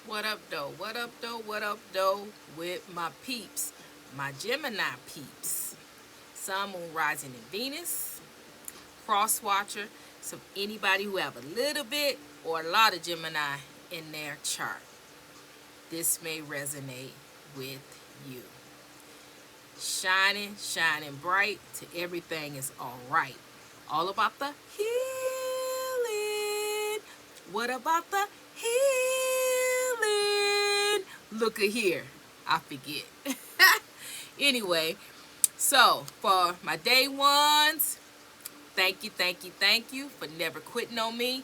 What up, though? What up, though? What up, though? With my peeps, my Gemini peeps. Sun, Moon, Rising in Venus, Cross Watcher. So anybody who have a little bit or a lot of Gemini in their chart, this may resonate with you. Shining, shining bright to everything is all right. All about the healing. What about the healing? Look at here. I forget. Anyway, so for my day ones, thank you, thank you, thank you for never quitting on me.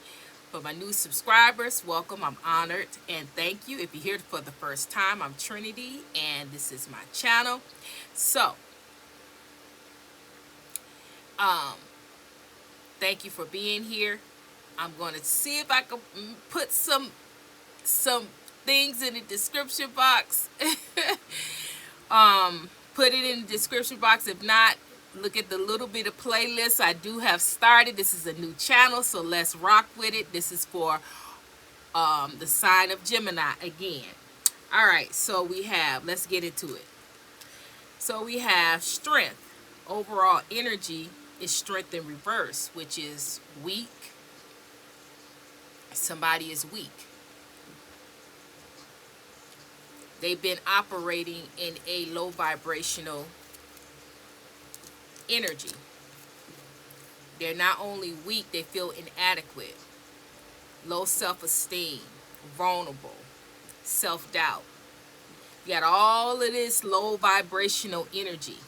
For my new subscribers, welcome. I'm honored and thank you. If you're here for the first time, I'm Trinity and this is my channel. So, thank you for being here. I'm going to see if I can put some things in the description box. Put it in the description box. If not, look at the little bit of playlist I do have started. This is a new channel, so let's rock with it. This is for the sign of Gemini again. All right, so we have, let's get into it. So we have strength. Overall energy is strength in reverse, which is weak. Somebody is weak. They've been operating in a low vibrational energy. They're not only weak, they feel inadequate, low self-esteem, vulnerable, self-doubt. You got all of this low vibrational energy,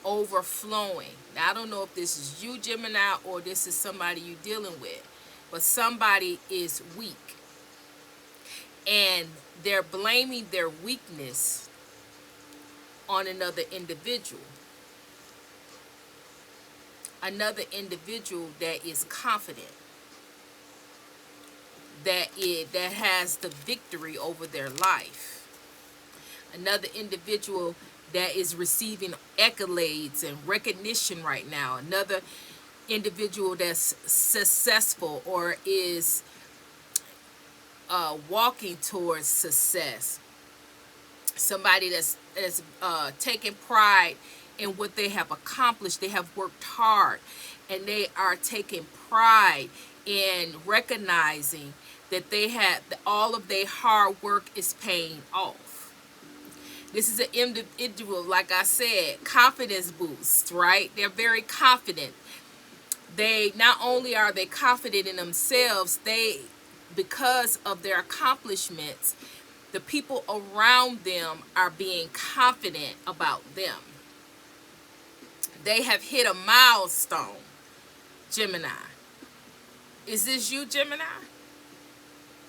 overflowing. Now, I don't know if this is you, Gemini, or this is somebody you're dealing with, but somebody is weak. And they're blaming their weakness on another individual. Another individual that is confident, that has the victory over their life. Another individual that is receiving accolades and recognition right now. Another individual that's successful or is walking towards success. Somebody that's taking pride in what they have accomplished. They have worked hard, and they are taking pride in recognizing that they have all of their hard work is paying off. This is an individual, like I said, confidence boost, right? They're very confident. They not only are they confident in themselves, because of their accomplishments, the people around them are being confident about them. They have hit a milestone, Gemini. Is this you, Gemini?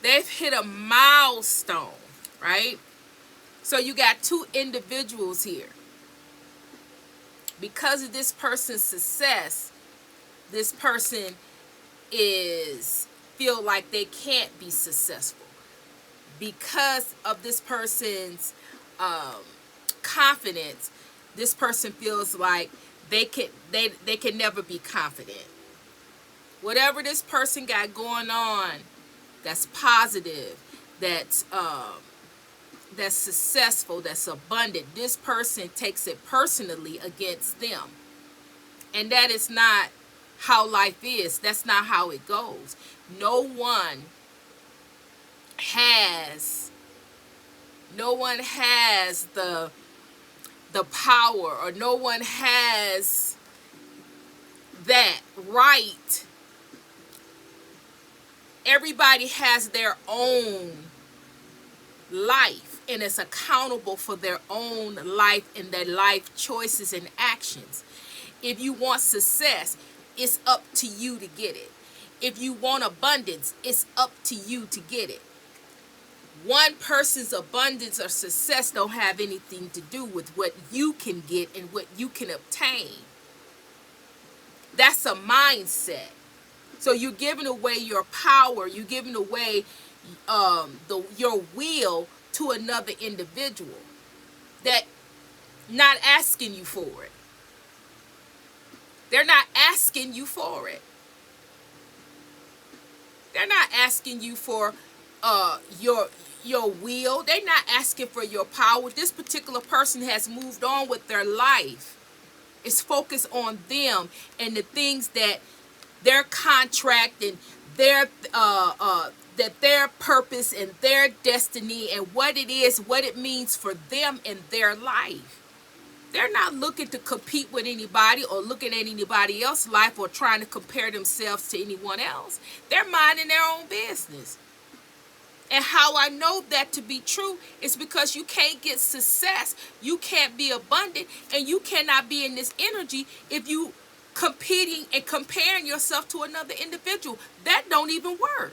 They've hit a milestone, right? So you got two individuals here. Because of this person's success, this person feel like they can't be successful. Because of this person's confidence, this person feels like they can never be confident. Whatever this person got going on, that's positive, that's successful, that's abundant, this person takes it personally against them. And that is not how life is. That's not how it goes. No one has the power, or no one has that right. Everybody has their own life and is accountable for their own life and their life choices and actions. If you want success, it's up to you to get it. If you want abundance, it's up to you to get it. One person's abundance or success don't have anything to do with what you can get and what you can obtain. That's a mindset. So you're giving away your power, you're giving away your will to another individual that not asking you for it. They're not asking you for it. They're not asking you for your will. They're not asking for your power. This particular person has moved on with their life. It's focused on them and the things that their contract and their that their purpose and their destiny and what it is, what it means for them in their life. They're not looking to compete with anybody or looking at anybody else's life or trying to compare themselves to anyone else. They're minding their own business. And how I know that to be true is because you can't get success, you can't be abundant, and you cannot be in this energy if you competing and comparing yourself to another individual. That don't even work.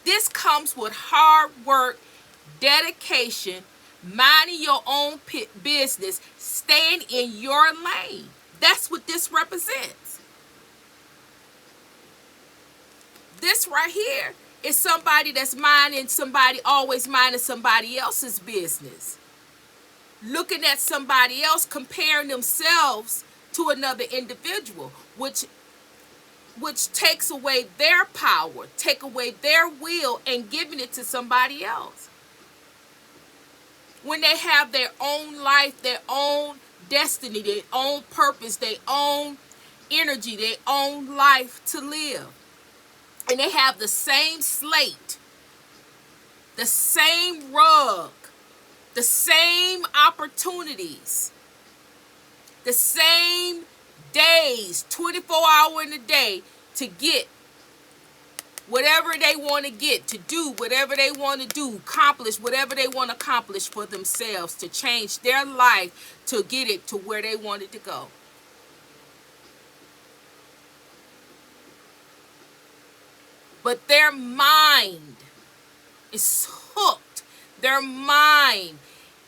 This comes with hard work, dedication, minding your own business, staying in your lane. That's what this represents. This right here is somebody that's always minding somebody else's business. Looking at somebody else, comparing themselves to another individual, which takes away their power, take away their will, and giving it to somebody else. When they have their own life, their own destiny, their own purpose, their own energy, their own life to live. And they have the same slate, the same rug, the same opportunities, the same days, 24 hours in a day to get whatever they want to get, to do whatever they want to do, accomplish whatever they want to accomplish for themselves, to change their life, to get it to where they want it to go. But their mind is hooked. Their mind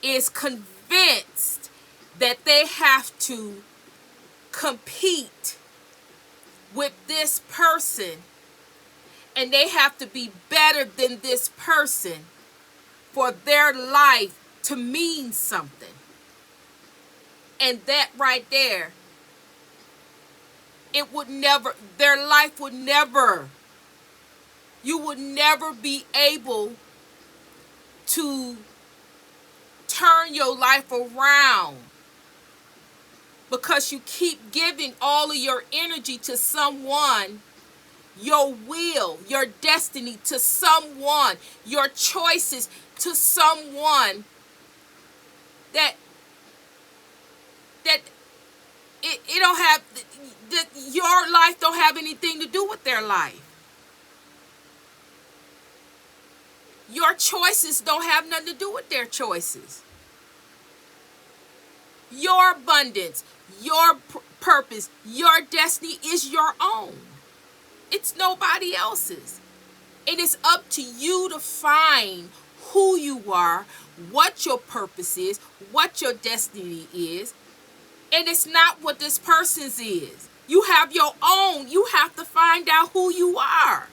is convinced that they have to compete with this person and they have to be better than this person for their life to mean something. And that right there, their life would never, you would never be able to turn your life around because you keep giving all of your energy to someone, your will, your destiny to someone, your choices to someone that it don't have, that your life don't have anything to do with their life. Your choices don't have nothing to do with their choices. Your abundance, your purpose, your destiny is your own. It's nobody else's. It is up to you to find who you are, what your purpose is, what your destiny is. And it's not what this person's is. You have your own. You have to find out who you are.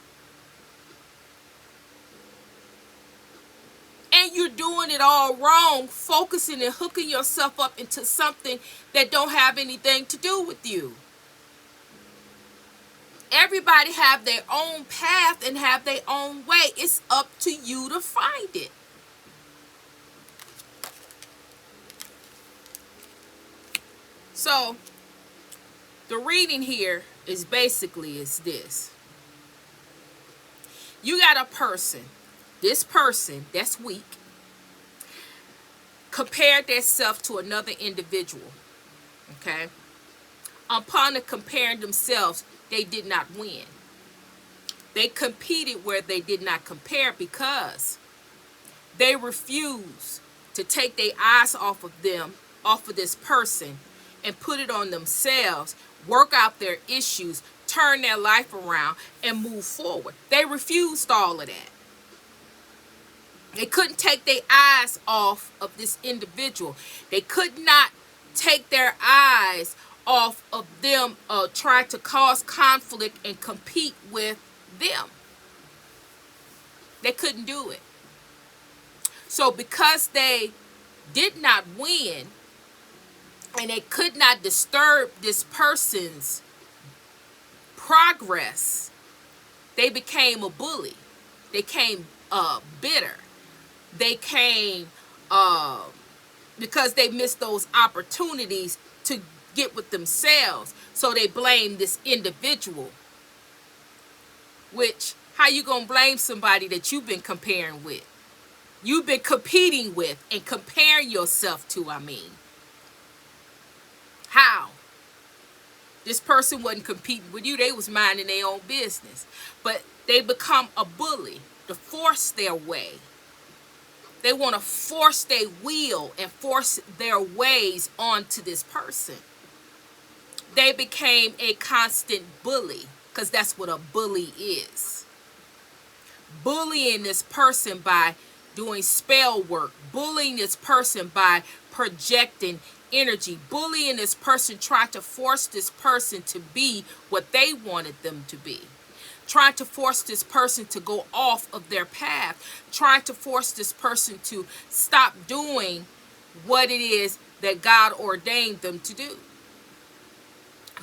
And you're doing it all wrong, focusing and hooking yourself up into something that don't have anything to do with you. Everybody have their own path and have their own way. It's up to you to find it. So, the reading here is basically this. You got a person. This person that's weak compared themselves to another individual. Okay? Upon the comparing themselves, they did not win. They competed where they did not compare because they refused to take their eyes off of them, off of this person, and put it on themselves, work out their issues, turn their life around, and move forward. They refused all of that. They couldn't take their eyes off of this individual. They could not take their eyes off of them trying to cause conflict and compete with them. They couldn't do it. So because they did not win and they could not disturb this person's progress, they became a bully. They came bitter. They came because they missed those opportunities to get with themselves. So they blame this individual. Which, how you gonna blame somebody that you've been comparing with? You've been competing with and comparing yourself to, I mean. How? This person wasn't competing with you. They was minding their own business. But they become a bully to force their way. They want to force their will and force their ways onto this person. They became a constant bully, because that's what a bully is. Bullying this person by doing spell work. Bullying this person by projecting energy. Bullying this person, trying to force this person to be what they wanted them to be. Trying to force this person to go off of their path. Trying to force this person to stop doing what it is that God ordained them to do.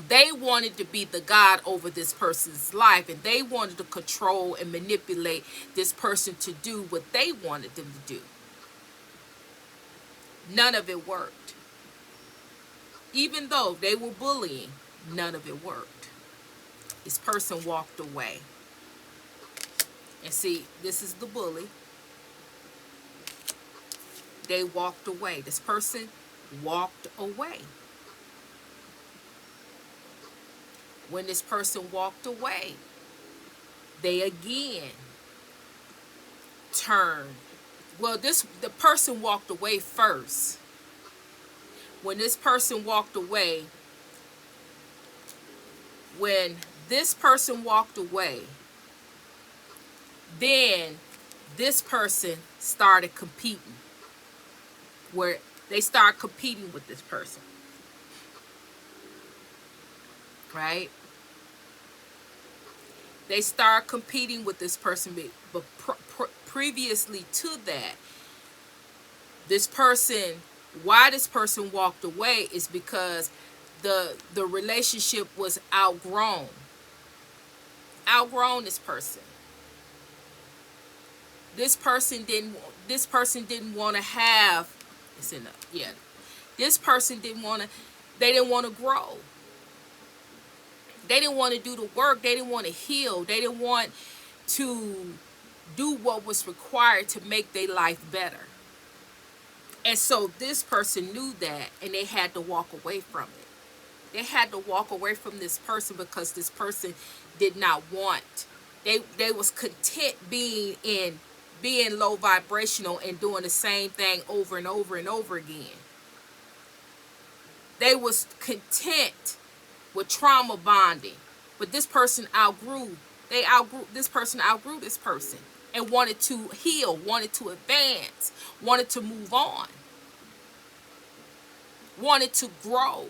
They wanted to be the God over this person's life, and they wanted to control and manipulate this person to do what they wanted them to do. None of it worked. Even though they were bullying, none of it worked. This person walked away. And see, this is the bully. They walked away. This person walked away. When this person walked away, they again turned. Well, the person walked away first. When this person walked away, then this person started competing. Where they started competing with this person. Right? They start competing with this person, but previously to that, why this person walked away is because the relationship was outgrown. Outgrown this person. This person didn't want to have. It's enough. Yeah. This person didn't want to grow. They didn't want to do the work. They didn't want to heal. They didn't want to do what was required to make their life better. And so this person knew that, and they had to walk away from it. They had to walk away from this person because this person did not want. They was content being low vibrational and doing the same thing over and over and over again. They was content with trauma bonding, but this person this person outgrew this person and wanted to heal, wanted to advance, wanted to move on, wanted to grow,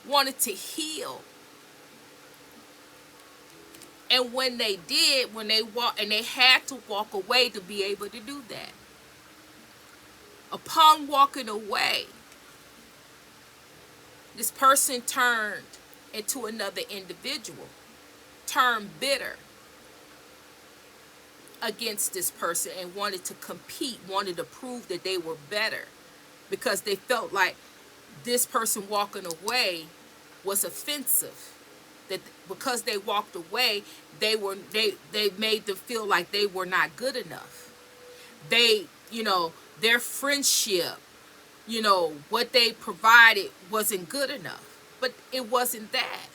wanted to heal. And when they did, they had to walk away to be able to do that. Upon walking away, this person turned into another individual, turned bitter against this person and wanted to compete, wanted to prove that they were better because they felt like this person walking away was offensive. That because they walked away, they made them feel like they were not good enough. Their friendship, what they provided wasn't good enough. But it wasn't that.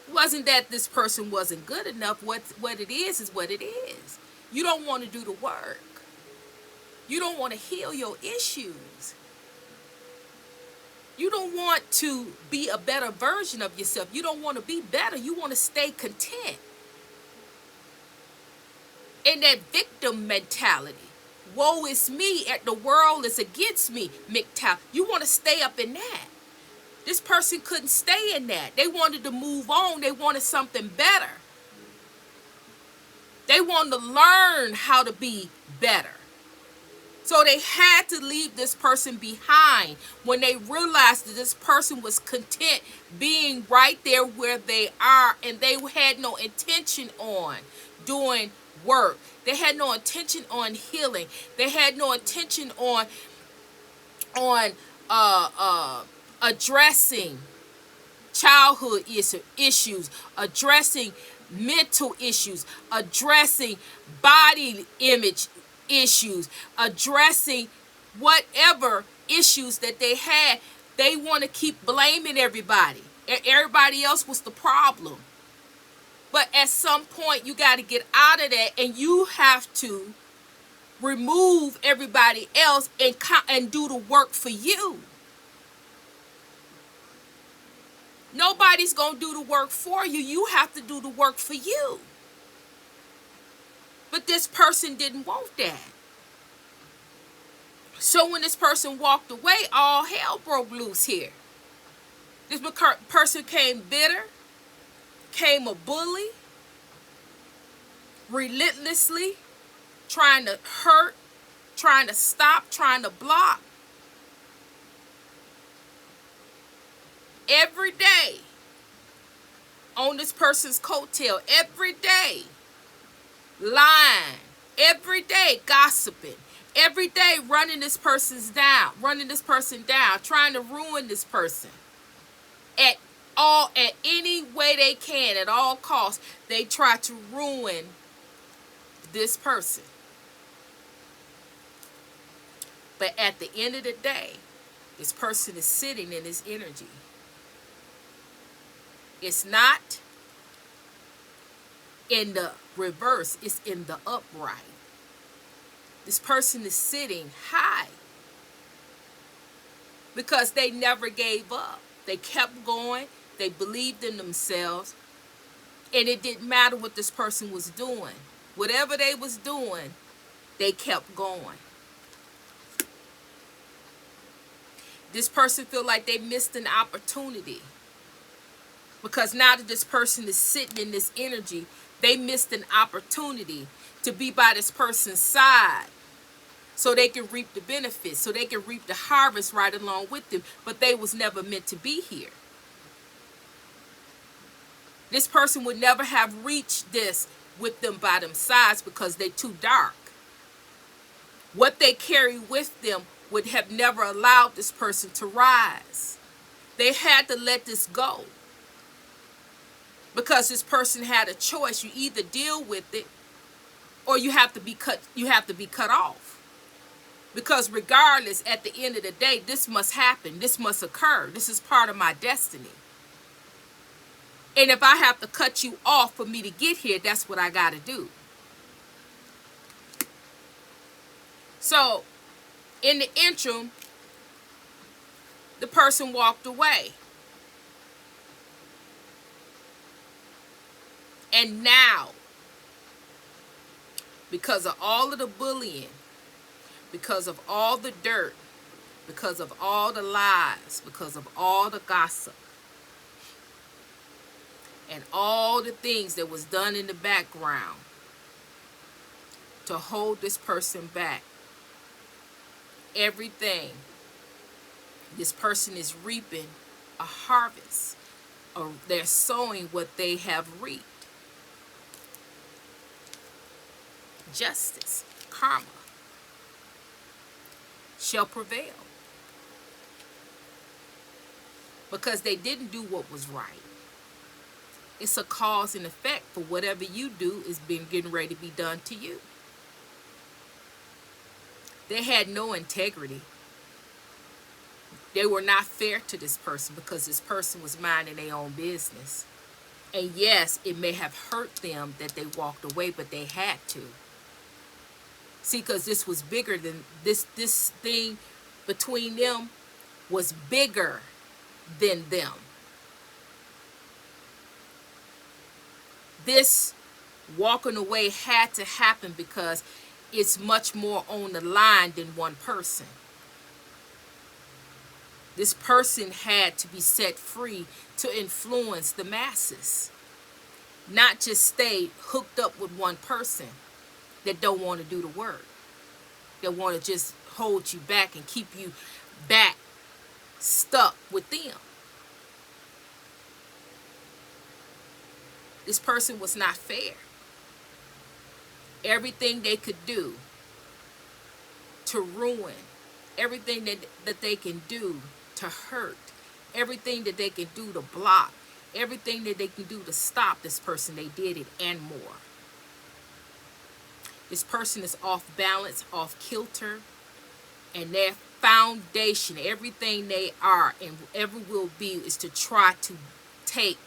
It wasn't that this person wasn't good enough. What it is what it is. You don't want to do the work. You don't want to heal your issues. You don't want to be a better version of yourself. You don't want to be better. You want to stay content. In that victim mentality. Woe is me, the world is against me mentality. You want to stay up in that. This person couldn't stay in that. They wanted to move on. They wanted something better. They wanted to learn how to be better. So they had to leave this person behind when they realized that this person was content being right there where they are, and they had no intention on doing work. They had no intention on healing. They had no intention on on addressing childhood issues, addressing mental issues, addressing body image issues, addressing whatever issues that they had. They want to keep blaming everybody. Everybody else was the problem. But at some point, you got to get out of that, and you have to remove everybody else and do the work for you. Nobody's going to do the work for you. You have to do the work for you. But this person didn't want that. So when this person walked away, all hell broke loose here. This person came bitter, came a bully, relentlessly trying to hurt, trying to stop, trying to block. Every day on this person's coattail, every day lying, every day gossiping, every day running this person down, trying to ruin this person. At any way they can, at all costs, they try to ruin this person. But at the end of the day, this person is sitting in his energy. It's not in the reverse, it's in the upright. This person is sitting high because they never gave up. They kept going. They believed in themselves. And it didn't matter what this person was doing. Whatever they was doing, they kept going. This person feel like they missed an opportunity. Because now that this person is sitting in this energy, they missed an opportunity to be by this person's side so they can reap the benefits, so they can reap the harvest right along with them. But they was never meant to be here. This person would never have reached this with them by them sides because they're too dark. What they carry with them would have never allowed this person to rise. They had to let this go. Because this person had a choice. You either deal with it or you have to be cut off. Because regardless, at the end of the day, this must happen. This must occur. This is part of my destiny. And if I have to cut you off for me to get here, that's what I got to do. So, in the interim, the person walked away. And now, because of all of the bullying, because of all the dirt, because of all the lies, because of all the gossip, and all the things that was done in the background to hold this person back, everything, this person is reaping a harvest, or they're sowing what they have reaped. Justice, karma, shall prevail. Because they didn't do what was right. It's a cause and effect for whatever you do is being getting ready to be done to you. They had no integrity. They were not fair to this person because this person was minding their own business. And yes, it may have hurt them that they walked away, but they had to. See, because this was bigger than this thing between them was bigger than them. This walking away had to happen because it's much more on the line than one person. This person had to be set free to influence the masses, not just stay hooked up with one person that don't want to do the work, that want to just hold you back and keep you back stuck with them. This person was not fair. Everything they could do to ruin, everything that they can do to hurt, everything that they can do to block, everything that they can do to stop this person, they did it and more. This person is off balance, off kilter, and their foundation, everything they are and ever will be, is to try to take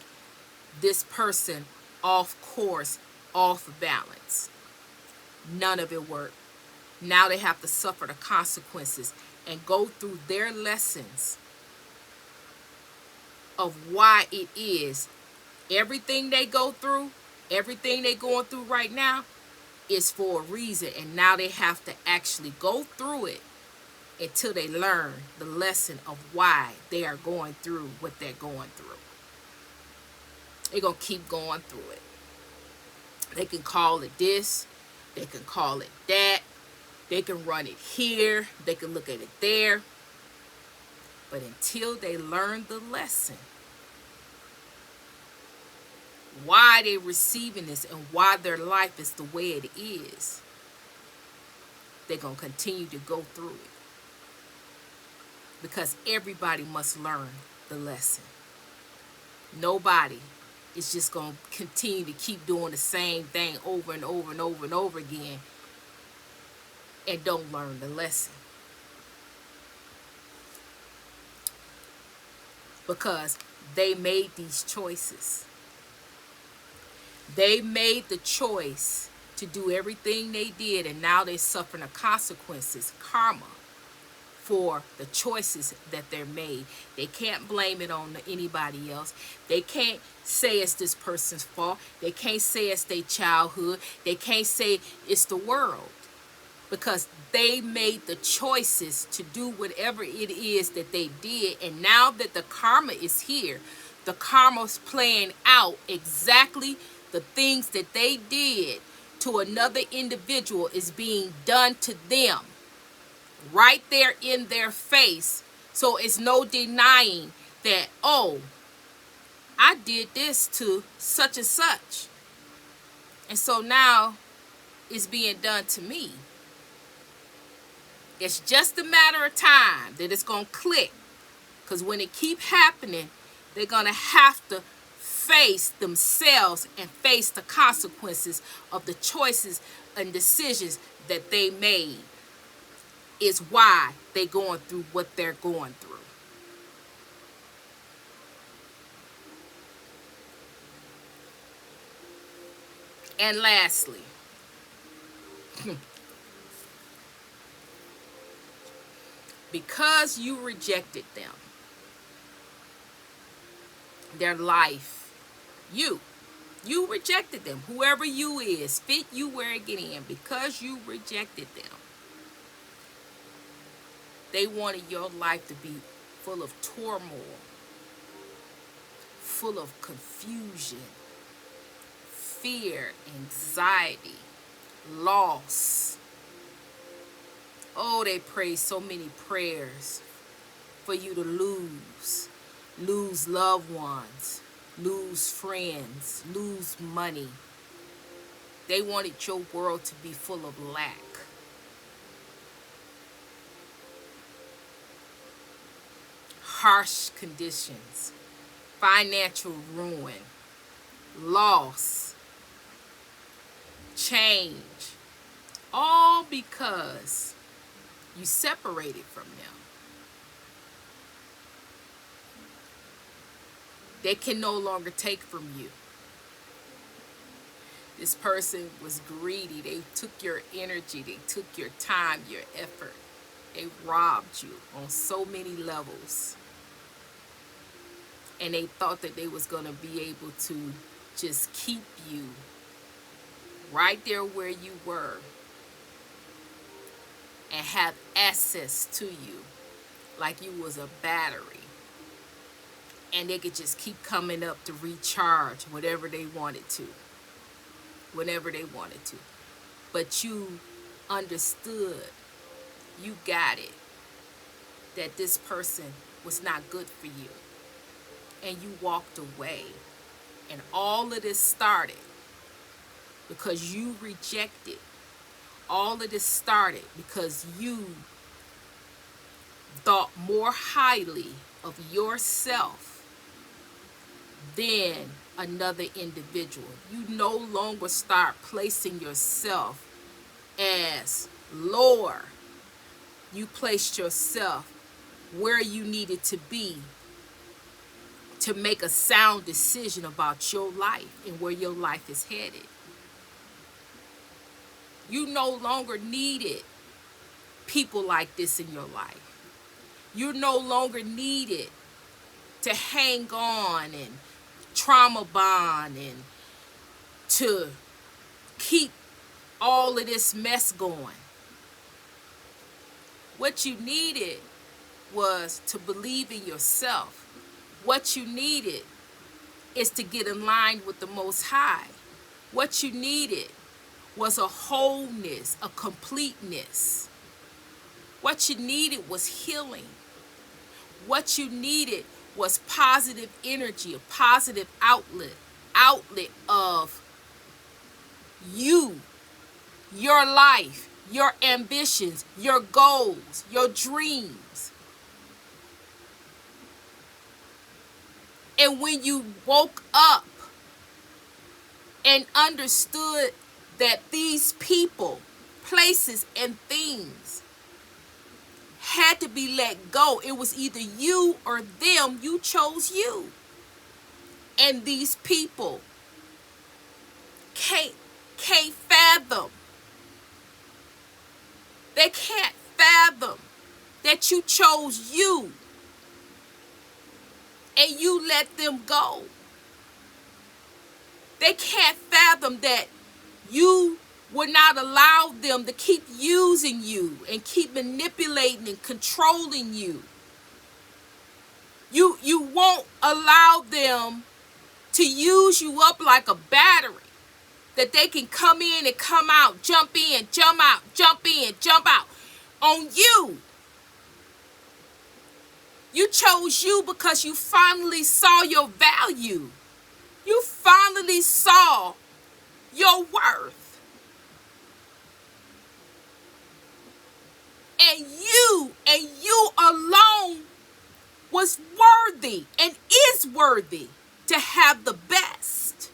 this person off course, off balance. None of it worked. Now they have to suffer the consequences and go through their lessons of why it is everything they go through, everything they're going through right now is for a reason. And now they have to actually go through it until they learn the lesson of why they are going through what they're going through. They're going to keep going through it. They can call it this. They can call it that. They can run it here. They can look at it there. But until they learn the lesson, why they're receiving this and why their life is the way it is, they're going to continue to go through it. Because everybody must learn the lesson. Nobody is just going to continue to keep doing the same thing over and over and over and over again and don't learn the lesson. Because they made these choices. They made the choice to do everything they did, and now they're suffering the consequences, karma, for the choices that they're made. They can't blame it on anybody else. They can't say it's this person's fault. They can't say it's their childhood. They can't say it's the world. Because they made the choices to do whatever it is that they did. And now that the karma is here, the karma's playing out exactly the things that they did to another individual is being done to them. Right there in their face. So it's no denying that, oh, I did this to such and such. And so now it's being done to me. It's just a matter of time that it's going to click. Because when it keep happening, they're going to have to face themselves and face the consequences of the choices and decisions that they made. Is why they're going through what they're going through. And lastly, because you rejected them, their life, you rejected them. Whoever you is, fit you where it get in. Because you rejected them, they wanted your life to be full of turmoil, full of confusion, fear, anxiety, loss. Oh, they prayed so many prayers for you to lose loved ones, lose friends, lose money. They wanted your world to be full of lack. Harsh conditions, financial ruin, loss, change, all because you separated from them. They can no longer take from you. This person was greedy. They took your energy. They took your time, your effort. They robbed you on so many levels. And they thought that they was going to be able to just keep you right there where you were and have access to you like you was a battery. And they could just keep coming up to recharge whatever they wanted to. Whenever they wanted to. But you understood you got it, that this person was not good for you, and you walked away. And all of this started because you rejected. All of this started because you thought more highly of yourself than another individual. You no longer start placing yourself as lower. You placed yourself where you needed to be to make a sound decision about your life and where your life is headed. You no longer needed people like this in your life. You no longer needed to hang on and trauma bond and to keep all of this mess going. What you needed was to believe in yourself. What you needed is to get in line with the Most High. What you needed was a wholeness, a completeness. What you needed was healing. What you needed was positive energy, a positive outlet of you, your life, your ambitions, your goals, your dreams. And when you woke up and understood that these people, places, and things had to be let go, it was either you or them. You chose you. And these people can't fathom. They can't fathom that you chose you and you let them go. They can't fathom that you would not allow them to keep using you and keep manipulating and controlling you. You won't allow them to use you up like a battery, that they can come in and come out, jump in, jump out, jump in, jump out on you. You chose you because you finally saw your value. You finally saw your worth. And you alone was worthy and is worthy to have the best.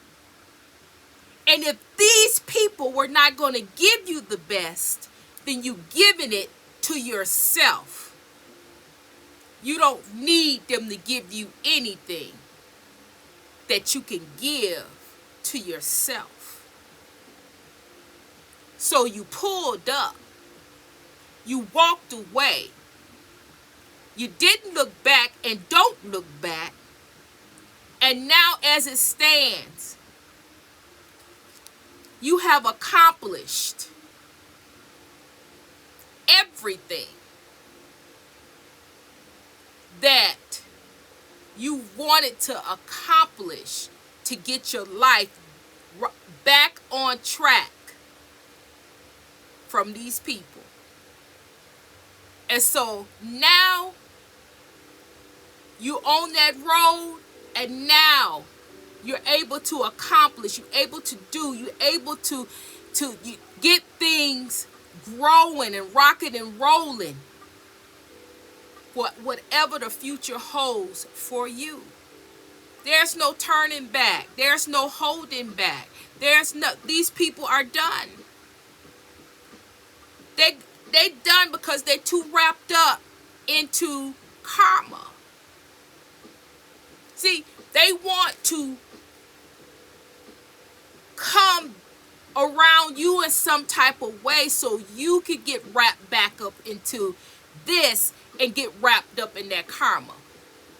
And if these people were not going to give you the best, then you've given it to yourself. You don't need them to give you anything that you can give to yourself. So you pulled up. You walked away. You didn't look back and don't look back. And now as it stands, you have accomplished everything that you wanted to accomplish to get your life back on track from these people. And so now you on that road, and now you're able to accomplish, you're able to do, you're able to get things growing and rocking and rolling for whatever the future holds for you. There's no turning back. There's no holding back. These people are done. They done because they're too wrapped up into karma. See, they want to come around you in some type of way so you can get wrapped back up into this and get wrapped up in that karma.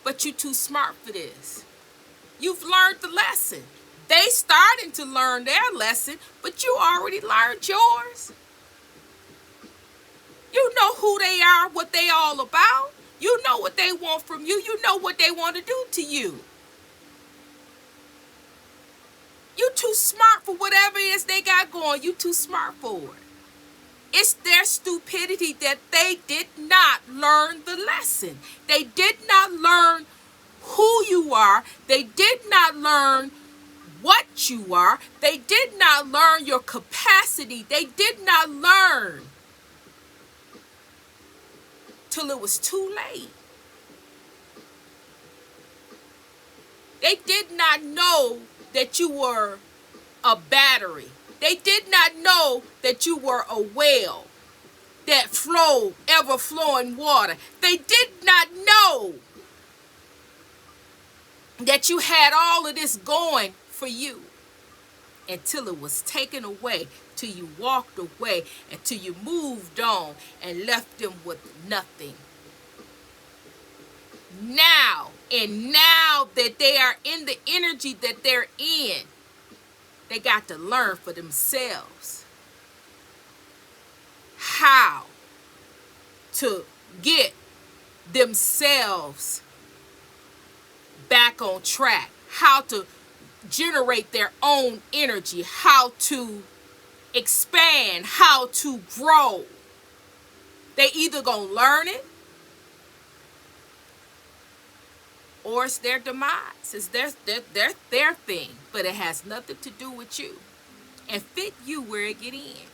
But you're too smart for this. You've learned the lesson. They starting to learn their lesson, but you already learned yours. You know who they are, what they all about. You know what they want from you. You know what they want to do to you. You too smart for whatever it is they got going. You too smart for it. It's their stupidity that they did not learn the lesson. They did not learn who you are. They did not learn what you are. They did not learn your capacity. They did not learn till it was too late. They did not know that you were a battery. They did not know that you were a well that flowed, ever flowing water. They did not know that you had all of this going for you until it was taken away, till you walked away, until you moved on and left them with nothing. Now that they are in the energy that they're in, they got to learn for themselves how to get themselves back on track, how to generate their own energy, how to expand, how to grow. They either gonna learn it or it's their demise. It's their thing, but it has nothing to do with you and fit you where it get in.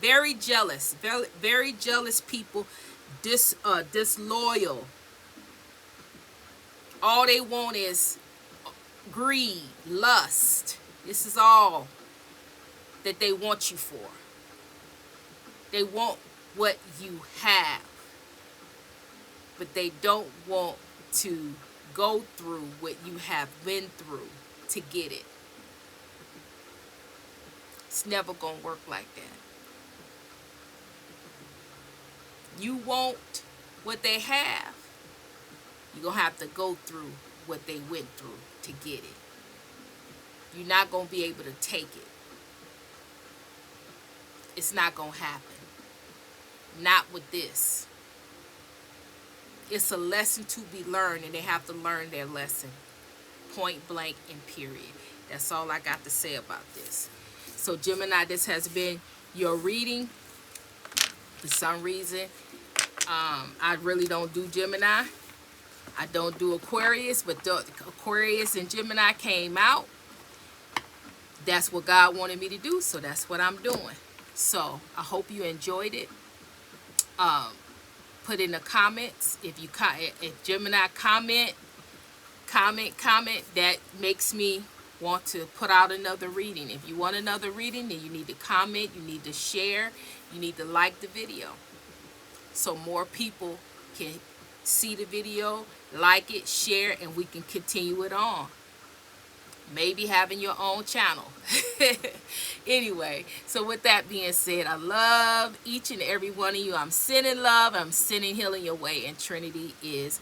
Very jealous, very jealous people, disloyal. All they want is greed, lust. This is all that they want you for. They want what you have, but they don't want to go through what you have been through to get it. It's never gonna work like that. You want what they have, you're going to have to go through what they went through to get it. You're not going to be able to take it. It's not going to happen. Not with this. It's a lesson to be learned, and they have to learn their lesson. Point blank and period. That's all I got to say about this. So Gemini, this has been your reading. For some reason, I really don't do Gemini. I don't do Aquarius, but Aquarius and Gemini came out. That's what God wanted me to do, so that's what I'm doing. So I hope you enjoyed it. Put in the comments if Gemini comment, that makes me want to put out another reading. If you want another reading, then you need to comment, you need to share, you need to like the video so more people can see the video, like it, share, and we can continue it on. Maybe having your own channel. Anyway, so with that being said, I love each and every one of you. I'm sending love, I'm sending healing your way, and Trinity is